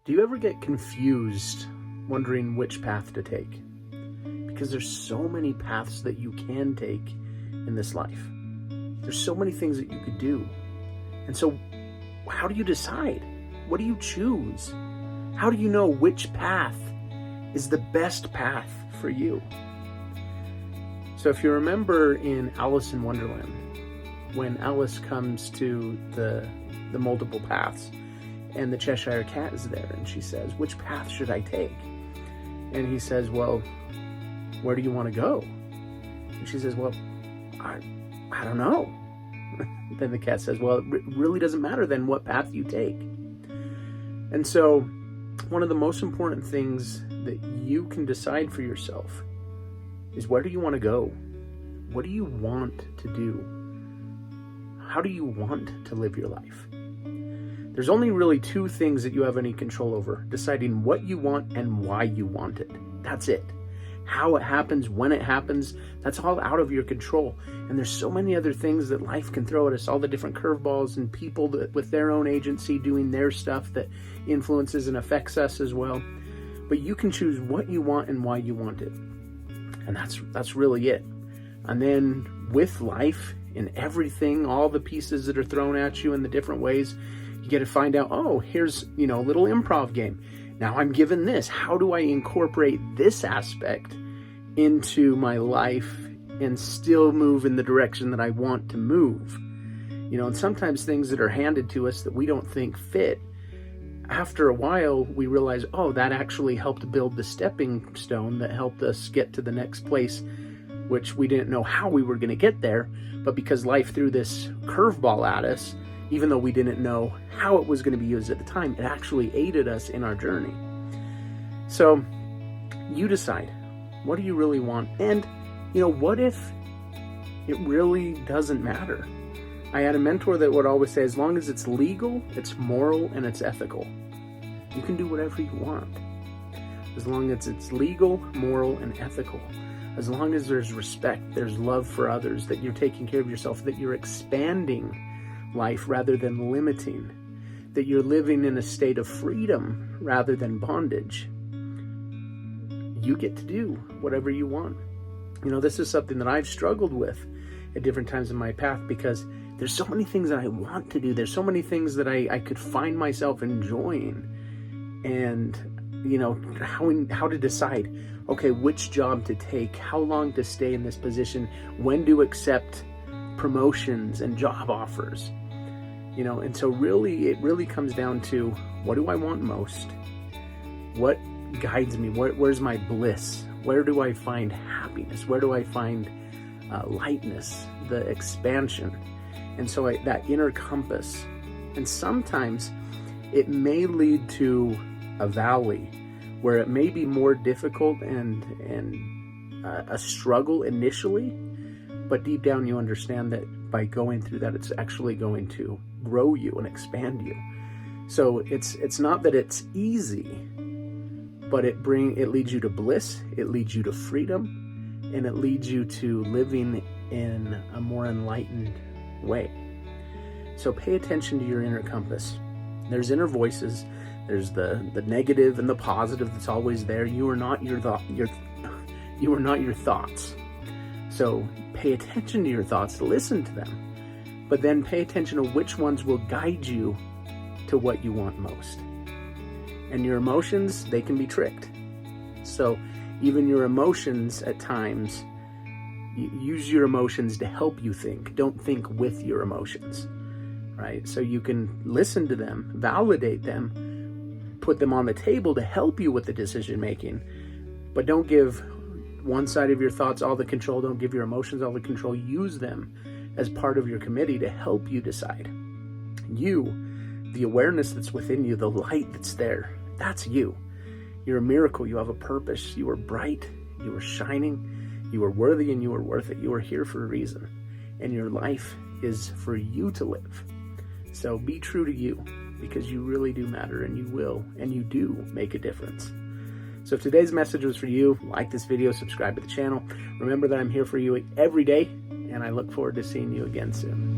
Do you ever get confused wondering which path to take? Because there's so many paths that you can take in this life. There's so many things that you could do. And so how do you decide? What do you choose? How do you know which path is the best path for you? So if you remember in Alice in Wonderland, when Alice comes to the multiple paths and the Cheshire Cat is there and she says, which path should I take? And he says, well, where do you want to go? And she says, well, I don't know. Then the cat says, well, it really doesn't matter then what path you take. And so one of the most important things that you can decide for yourself is, where do you want to go? What do you want to do? How do you want to live your life? There's only really two things that you have any control over: deciding what you want and why you want it. That's it. How it happens, when it happens, that's all out of your control. And there's so many other things that life can throw at us, all the different curveballs and people that, with their own agency, doing their stuff that influences and affects us as well. But you can choose what you want and why you want it. And that's really it. And then with life, in everything, all the pieces that are thrown at you in the different ways, you get to find out, oh, here's, a little improv game. Now I'm given this. How do I incorporate this aspect into my life and still move in the direction that I want to move? And sometimes things that are handed to us that we don't think fit, after a while we realize, oh, that actually helped build the stepping stone that helped us get to the next place, which we didn't know how we were going to get there. But because life threw this curveball at us, even though we didn't know how it was going to be used at the time, it actually aided us in our journey. So you decide, what do you really want? And, what if it really doesn't matter? I had a mentor that would always say, as long as it's legal, it's moral, and it's ethical, you can do whatever you want. As long as it's legal, moral, and ethical. As long as there's respect, there's love for others, that you're taking care of yourself, that you're expanding life rather than limiting, that you're living in a state of freedom rather than bondage, you get to do whatever you want. This is something that I've struggled with at different times in my path, because there's so many things that I want to do. There's so many things that I could find myself enjoying. And, how to decide, okay, which job to take, how long to stay in this position, when to accept promotions and job offers, and so really, it really comes down to, what do I want most? What guides me? Where's my bliss? Where do I find happiness? Where do I find lightness, the expansion? And so that inner compass. And sometimes it may lead to a valley where it may be more difficult and a struggle initially, but deep down you understand that by going through that, it's actually going to grow you and expand you. So it's not that it's easy, but it leads you to bliss, it leads you to freedom, and it leads you to living in a more enlightened way. So pay attention to your inner compass. There's inner voices. There's the negative and the positive that's always there. You are not your thoughts. So pay attention to your thoughts, listen to them, but then pay attention to which ones will guide you to what you want most. And your emotions, they can be tricked. So even your emotions at times, use your emotions to help you think. Don't think with your emotions, right? So you can listen to them, validate them, put them on the table to help you with the decision making, but don't give one side of your thoughts all the control. Don't give your emotions all the control. Use them as part of your committee to help you decide. You, the awareness that's within you, the light that's there, that's you. You're a miracle. You have a purpose. You are bright. You are shining. You are worthy and you are worth it. You are here for a reason. And your life is for you to live. So be true to you, because you really do matter, and you will, and you do make a difference. So if today's message was for you, like this video, subscribe to the channel. Remember that I'm here for you every day, and I look forward to seeing you again soon.